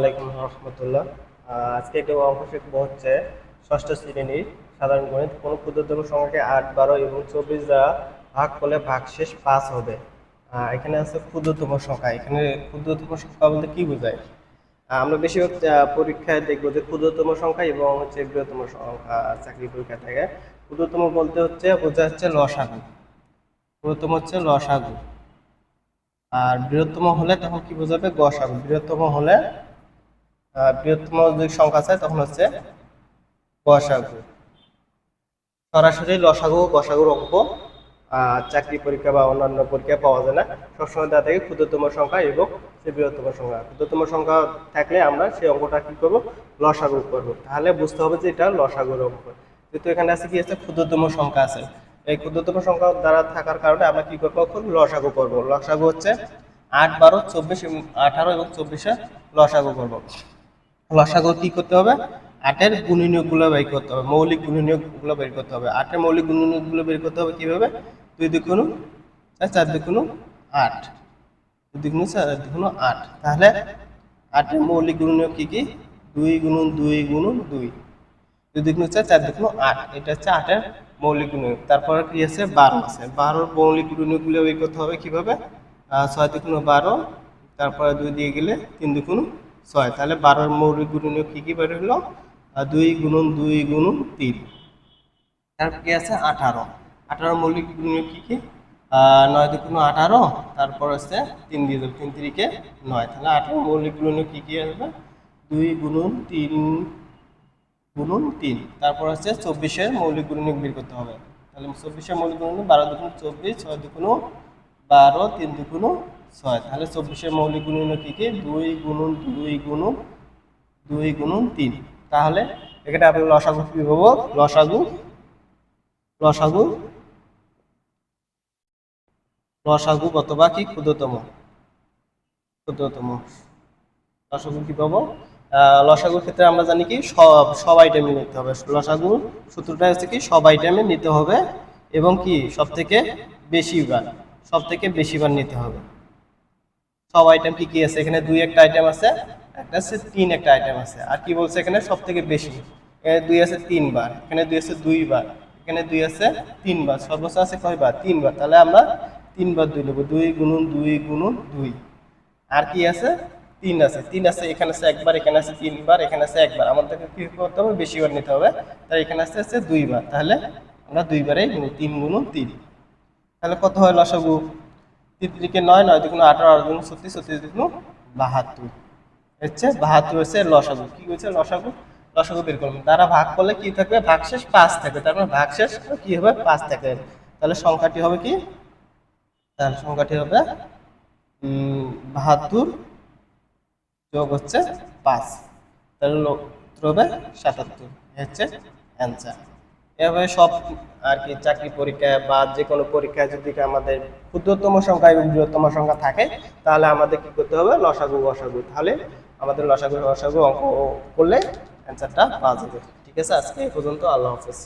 ওয়ালাইকুম রহমতুল্লাহ। আজকে একটা অঙ্ক শিখবো হচ্ছে ষষ্ঠ শ্রেণীর সাধারণ গণিত। কোনো ক্ষুদ্রতম সংখ্যাকে ৮, ১২ এবং ২৪ দ্বারা ভাগ করলে ভাগশেষ ৫ হবে। এখানে আছে ক্ষুদ্রতম সংখ্যা। এখানে ক্ষুদ্রতম সংখ্যা বলতে কি বোঝায়? আমরা বেশিরভাগ পরীক্ষায় দেখবো যে ক্ষুদ্রতম সংখ্যা এবং হচ্ছে বৃহত্তম সংখ্যা চাকরি পরীক্ষা থেকে। ক্ষুদ্রতম বলতে হচ্ছে বোঝা হচ্ছে লসাগু। ক্ষুদ্রতম হচ্ছে লসাগু। আর বৃহত্তম হলে তখন কি বোঝাবে? গসাগু। বৃহত্তম যদি সংখ্যা চায় তখন হচ্ছে গসাগু। সরাসরি লসাগু গসাগুর অঙ্ক চাকরি পরীক্ষা বা অন্যান্য পরীক্ষায় পাওয়া যায় না। সবসময় দেওয়া থাকে ক্ষুদ্রতম সংখ্যা এবং বৃহত্তম সংখ্যা। ক্ষুদ্রতম সংখ্যা থাকলে আমরা সেই অঙ্কটা কি করবো? লসাগু করবো। তাহলে বুঝতে হবে যে এটা লসাগুর অঙ্ক। যেহেতু এখানে আছে কি আছে, ক্ষুদ্রতম সংখ্যা আছে। এই ক্ষুদ্রতম সংখ্যা দ্বারা থাকার কারণে আমরা কি করবো? লসাগু করবো। লসাগু হচ্ছে ৮, ১২, ২৪ এবং ১৮ এবং ২৪-এর লসাগু করবো। লসাগু কি করতে হবে? ৮-এর গুণনীয়কগুলো বের করতে হবে, মৌলিক গুণনীয়কগুলো বের করতে হবে। ৮-এর মৌলিক গুণনীয়কগুলো বের করতে হবে কিভাবে? ২ দুগুণ ৪ দুগুণ ৮, ২ দুগুণ ৪ দুগুণ ৮। তাহলে ৮-এর মৌলিক গুণনীয়ক কি কি? ২ গুণন ২ গুণন ২, ২ দুগুণ ৪ ৪ দুগুণ ৮। এটা হচ্ছে ৮-এর মৌলিক গুণনীয়ক। তারপরে কি আছে? ১২ আছে। ১২-র মৌলিক গুণনীয়কগুলো বের করতে হবে কিভাবে? ৬ দুগুণ ১২, তারপরে ২ দিয়ে গেলে ৩ দুগুণ ৬। তাহলে ১২-র মৌলিক গুণনীয়ক কি কি বের হলো? ২ গুণন ২ গুণন ৩। তারপর কি আছে? ১৮। ১৮-র মৌলিক গুণনীয়ক কি কি? ৯ দুগুণ ১৮, তারপর হচ্ছে ৩ দিয়ে দেবো, ৩ তিরিকে ৯। তাহলে ১৮-র মৌলিক গুণনীয়ক কি কি আসবে? ২ গুণন ৩ গুণন ৩। তারপর হচ্ছে ২৪-এর মৌলিক গুণনীয়ক বের করতে হবে। তাহলে ২৪-এর মৌলিক গুণনীয়ক ১২ দুগুণ ২৪, ৬ দুগুণ ১২, ৩ দুগুণ ৬। তাহলে ২৪-এর মৌলিক গুণনীয়ক কি কি? ২ গুণন ২ গুণন ২ গুণন ৩। তাহলে এখানে আপনি লসাগু কি পাবো? লসাগু লসাগু লসাগু অথবা কি ক্ষুদ্রতম লসাগু কি পাবো? লসাগুর ক্ষেত্রে আমরা জানি কি সব আইটেমে নিতে হবে। লসাগুর সূত্রটা হচ্ছে কি সব আইটেমে নিতে হবে এবং কি সব থেকে বেশিবার নিতে হবে। সব আইটেম কি কি আছে? এখানে ২ একটা আইটেম আছে, একটা আছে ৩ একটা আইটেম আছে। আর কি বলছে এখানে? সব থেকে বেশি। এখানে ২ আছে ৩ বার, এখানে ২ আছে ২ বার, এখানে ২ আছে ৩ বার, সর্বোচ্চ আছে কয়বার? ৩ বার। তাহলে আমরা ৩ বার ২ নেব। ২ গুণন ২ গুণন ২। আর কি আছে? ৩ আছে। ৩ আছে, এখানে আছে একবার, এখানে আছে ৩ বার, এখানে আছে একবার। আমাদেরকে কি করতে হবে? বেশিবার নিতে হবে। তাই এখানে আছে ২ বার। তাহলে আমরা ২ বারেই গুনি, ৩ গুণন ৩। তাহলে কত হয় লসাগু? ৩ তিরিকে ৯, ৯ দুগুণ ১৮, ১৮ দুগুণ ৩৬, ৩৬ দুগুণ ৭২ হচ্ছে ৭২ হচ্ছে লসাগু। কি হচ্ছে? লসাগু বের করলাম। দ্বারা ভাগ করলে কি থাকবে? ভাগশেষ ৫ থাকবে। তার মানে ভাগশেষ কি হবে? ৫ থাকবে। তাহলে সংখ্যাটি হবে কি? তাহলে সংখ্যাটি হবে ৭২ যোগ হচ্ছে ৫। তাহলে উত্তর হবে ৭৭। হচ্ছে অ্যান্সার। এভাবে সব আর কি চাকরি পরীক্ষায় বা যে কোনো পরীক্ষায় যদি আমাদের ক্ষুদ্রতম সংখ্যা এবং বৃহত্তম সংখ্যা থাকে, তাহলে আমাদের কি করতে হবে? লসাগু গসাগু। তাহলে আমাদের লসাগু গসাগু অঙ্ক করলে অ্যান্সারটা পাওয়া যাবে। ঠিক আছে, আজকে এই পর্যন্ত। আল্লাহ হাফেজ।